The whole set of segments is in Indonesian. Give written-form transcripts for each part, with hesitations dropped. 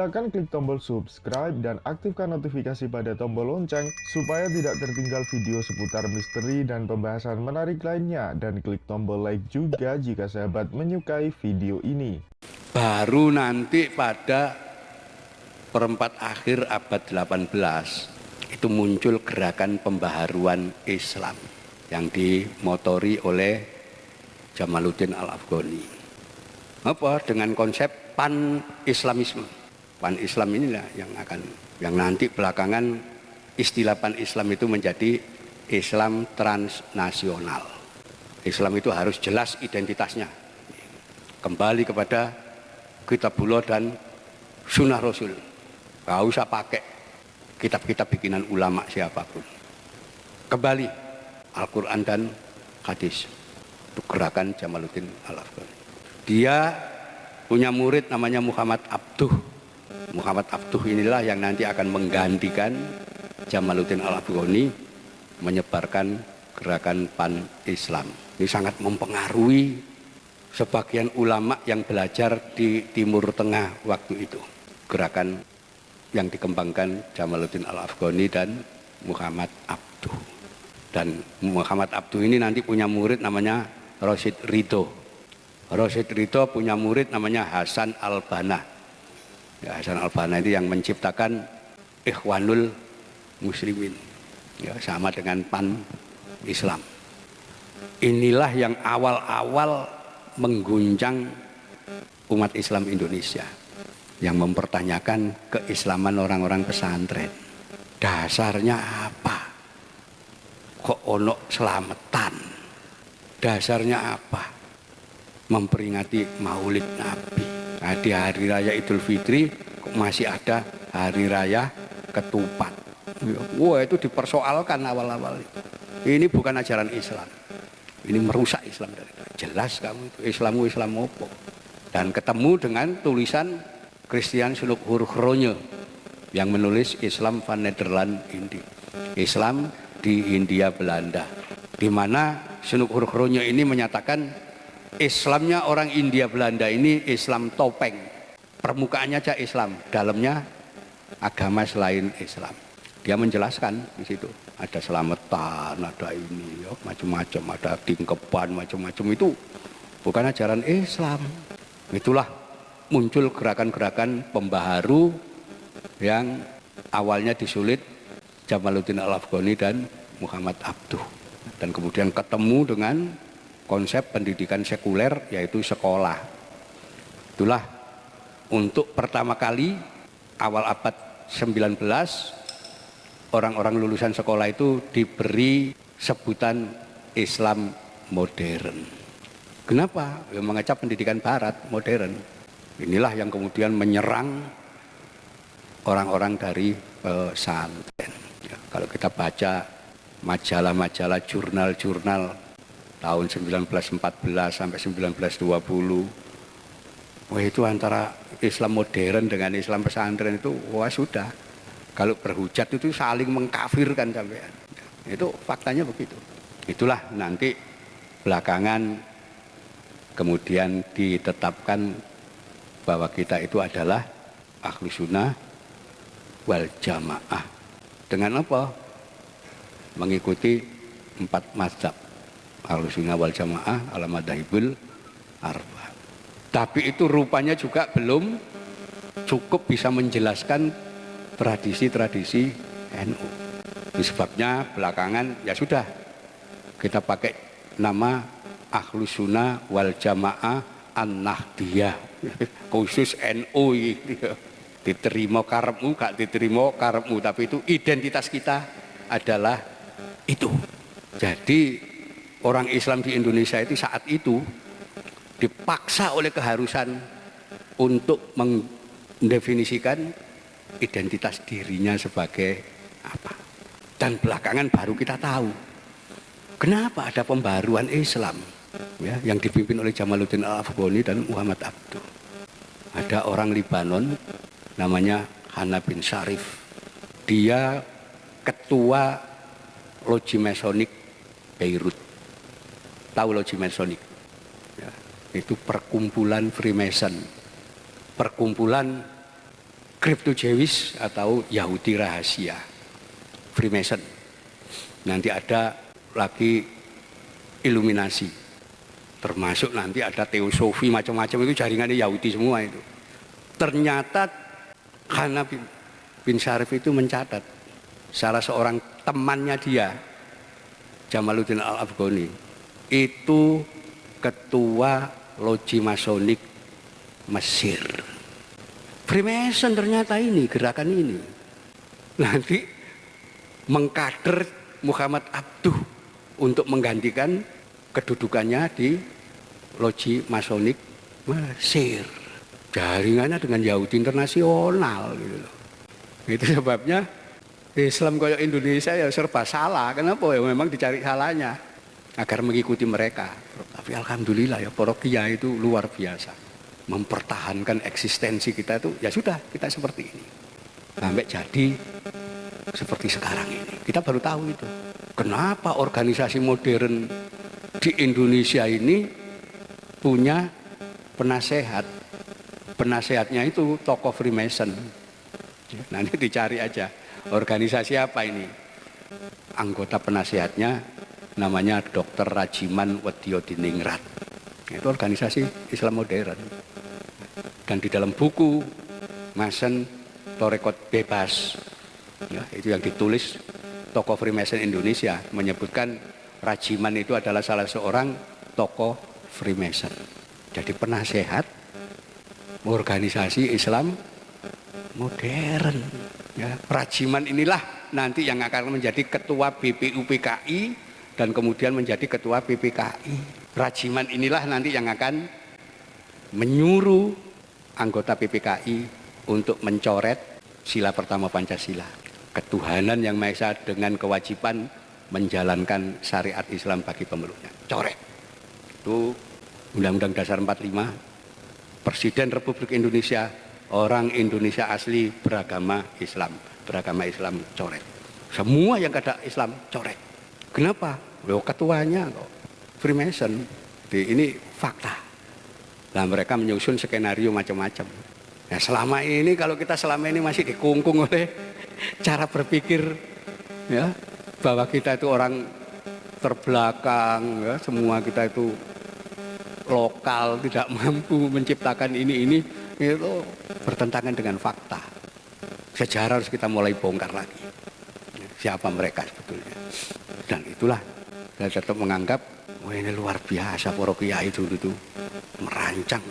Silakan klik tombol subscribe dan aktifkan notifikasi pada tombol lonceng supaya tidak tertinggal video seputar misteri dan pembahasan menarik lainnya, dan klik tombol like juga jika sahabat menyukai video ini. Baru nanti pada perempat akhir abad 18 itu muncul gerakan pembaharuan Islam yang dimotori oleh Jamaluddin Al-Afghani. Apa? Dengan konsep pan-islamisme. Pan-Islam inilah yang nanti belakangan istilah pan-Islam itu menjadi Islam transnasional. Islam itu harus jelas identitasnya. Kembali kepada kitabullah dan sunnah Rasul. Gak usah pakai kitab-kitab bikinan ulama siapapun. Kembali Al-Quran dan hadis. Itu gerakan Jamaluddin Al-Afghani. Dia punya murid namanya Muhammad Abduh. Muhammad Abduh inilah yang nanti akan menggantikan Jamaluddin Al-Afghani menyebarkan gerakan pan-Islam. Ini sangat mempengaruhi sebagian ulama yang belajar di Timur Tengah waktu itu. Gerakan yang dikembangkan Jamaluddin Al-Afghani dan Muhammad Abduh. Dan Muhammad Abduh ini nanti punya murid namanya Rosyid Ridho. Rosyid Ridho punya murid namanya Hasan Al-Banna. Ya, Hasan Al-Banna itu yang menciptakan Ikhwanul Muslimin. Ya, sama dengan pan-Islam. Inilah yang awal-awal mengguncang umat Islam Indonesia, yang mempertanyakan keislaman orang-orang pesantren. Dasarnya apa? Kok ono selamatan? Dasarnya apa? Memperingati Maulid Nabi. Nah, di hari raya Idul Fitri kok masih ada hari raya ketupat. Wah, itu dipersoalkan awal-awal. Ini bukan ajaran Islam. Ini merusak Islam dari jelas kamu itu Islam apa? Dan ketemu dengan tulisan Christian Suluk Hurkhronje yang menulis Islam van Nederland Indi. Islam di Hindia Belanda. Di mana Suluk Hurkhronje ini menyatakan Islamnya orang Hindia Belanda ini Islam topeng. Permukaannya aja Islam, dalamnya agama selain Islam. Dia menjelaskan di situ ada selamatan, ada ini, ya, macam-macam, ada tingkeban, macam-macam. Itu bukan ajaran Islam. Itulah muncul gerakan-gerakan pembaharu yang awalnya disulit Jamaluddin Al-Afghani dan Muhammad Abduh, dan kemudian ketemu dengan konsep pendidikan sekuler, yaitu sekolah. Itulah untuk pertama kali awal abad 19 orang-orang lulusan sekolah itu diberi sebutan Islam modern. Kenapa? Ya, mengecap pendidikan barat modern. Inilah yang kemudian menyerang orang-orang dari pesantren. Ya, kalau kita baca majalah-majalah, jurnal-jurnal tahun 1914 sampai 1920, wah, itu antara Islam modern dengan Islam pesantren itu, wah, sudah. Kalau berhujat itu saling mengkafirkan sampean. Itu faktanya begitu. Itulah nanti belakangan kemudian ditetapkan bahwa kita itu adalah Ahlus Sunnah wal Jamaah. Dengan apa? Mengikuti 4 mazhab. Ahlus Sunnah wal Jamaah ala madzhabul arba. Tapi itu rupanya juga belum cukup bisa menjelaskan tradisi-tradisi NU. Itu sebabnya belakangan ya sudah kita pakai nama Ahlus Sunnah wal Jamaah An-Nahdiyah. Khusus NU gitu. Diterima karepmu, gak diterima karepmu, tapi itu identitas kita adalah itu. Jadi orang Islam di Indonesia itu saat itu dipaksa oleh keharusan untuk mendefinisikan identitas dirinya sebagai apa. Dan belakangan baru kita tahu kenapa ada pembaruan Islam, ya, yang dipimpin oleh Jamaluddin Al-Afghani dan Muhammad Abduh. Ada orang Libanon namanya Hana bin Syarif. Dia ketua Loji Masonik Beirut. Tahu Loji Masonik? Ya, itu perkumpulan Freemason, perkumpulan Crypto Jewish atau Yahudi rahasia, Freemason. Nanti ada lagi Illuminati, termasuk nanti ada Teosofi, macam-macam itu jaringannya Yahudi semua itu. Ternyata Hana bin Syarif itu mencatat salah seorang temannya dia, Jamaluddin Al-Afghani, itu ketua loji masonik Mesir. Freemason ternyata ini, gerakan ini. Nanti mengkader Muhammad Abduh untuk menggantikan kedudukannya di loji masonik Mesir. Jaringannya dengan Yahudi internasional gitu loh. Itu sebabnya Islam kayak Indonesia ya serba salah. Kenapa ya? Memang dicari salahnya agar mengikuti mereka. Tapi alhamdulillah ya, para kiai itu luar biasa mempertahankan eksistensi kita itu. Ya sudah, kita seperti ini sampai jadi seperti sekarang ini. Kita baru tahu itu kenapa organisasi modern di Indonesia ini punya penasehat. Penasehatnya itu tokoh Freemason. Nanti dicari aja organisasi apa ini. Anggota penasehatnya namanya Dr. Rajiman Wedyodiningrat. Itu organisasi Islam modern. Dan di dalam buku Masen Torekot Bebas, ya, itu yang ditulis tokoh Freemason Indonesia, menyebutkan Rajiman itu adalah salah seorang tokoh Freemason. Jadi penasehat organisasi Islam modern. Ya, Rajiman inilah nanti yang akan menjadi ketua BPUPKI dan kemudian menjadi ketua PPKI. Rajiman inilah nanti yang akan menyuruh anggota PPKI untuk mencoret sila pertama Pancasila. Ketuhanan yang Maha Esa dengan kewajiban menjalankan syariat Islam bagi pemeluknya. Coret. Itu Undang-Undang Dasar 45. Presiden Republik Indonesia, orang Indonesia asli beragama Islam. Beragama Islam coret. Semua yang ada Islam coret. Kenapa? Loh, ketuanya kok Freemason. Ini fakta. Nah, mereka menyusun skenario macam-macam. Nah, selama ini kalau kita selama ini masih dikungkung oleh cara berpikir ya, bahwa kita itu orang terbelakang, ya, semua kita itu lokal, tidak mampu menciptakan ini itu bertentangan dengan fakta. Sejarah harus kita mulai bongkar lagi. Siapa mereka sebetulnya? Dan itulah saya tetap menganggap, wah ini luar biasa para kiai dulu itu merancang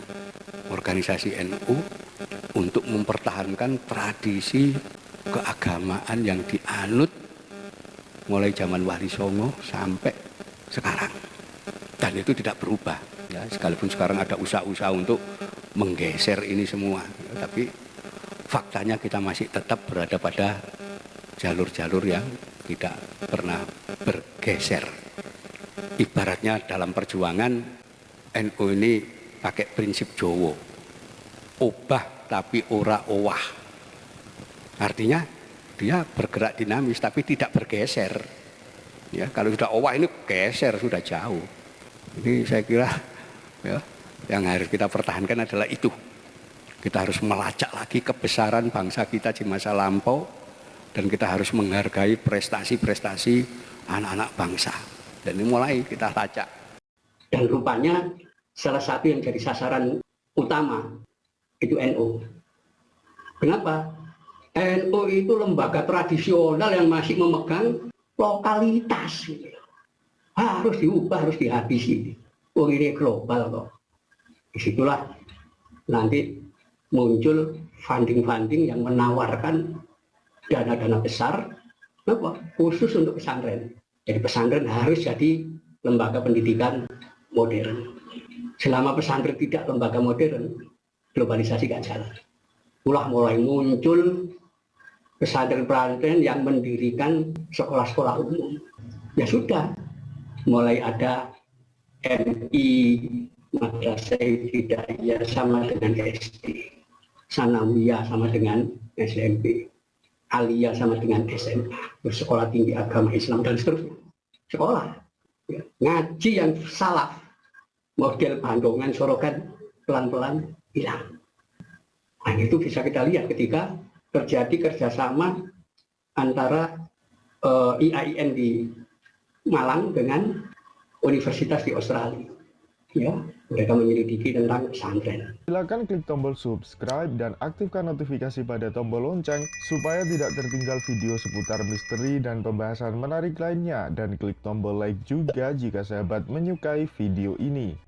organisasi NU untuk mempertahankan tradisi keagamaan yang dianut mulai zaman Wali Songo sampai sekarang. Dan itu tidak berubah. Ya, sekalipun sekarang ada usaha-usaha untuk menggeser ini semua, ya, tapi faktanya kita masih tetap berada pada jalur-jalur yang tidak pernah bergeser. Ibaratnya dalam perjuangan NU ini pakai prinsip Jowo, obah tapi ora owah. Artinya dia bergerak dinamis tapi tidak bergeser. Ya, kalau sudah owah ini geser sudah jauh. Ini saya kira ya, yang harus kita pertahankan adalah itu. Kita harus melacak lagi kebesaran bangsa kita di masa lampau dan kita harus menghargai prestasi-prestasi anak-anak bangsa. Dan ini mulai kita lacak. Dan rupanya salah satu yang jadi sasaran utama itu NU. Kenapa? NU itu lembaga tradisional yang masih memegang lokalitas. Harus diubah, harus dihabisi. Oh, ini global kok. Disitulah nanti muncul funding-funding yang menawarkan dana-dana besar khusus untuk pesantren. Jadi pesantren harus jadi lembaga pendidikan modern. Selama pesantren tidak lembaga modern, globalisasi gak jalan. Mulai muncul pesantren-pesantren yang mendirikan sekolah-sekolah umum. Ya sudah, mulai ada MI, Madrasah Ibtidaiyah sama dengan SD, Sanawiyah sama dengan SMP, Aliyah sama dengan SMA, bersekolah tinggi agama Islam dan seterusnya. Sekolah, ya. Ngaji yang salaf, model Bandungan Sorokan pelan-pelan hilang. Nah, itu bisa kita lihat ketika terjadi kerjasama antara IAIN di Malang dengan universitas di Australia. Ya, mereka menyelidiki tentang pesantren. Silakan klik tombol subscribe dan aktifkan notifikasi pada tombol lonceng supaya tidak tertinggal video seputar misteri dan pembahasan menarik lainnya, dan klik tombol like juga jika sahabat menyukai video ini.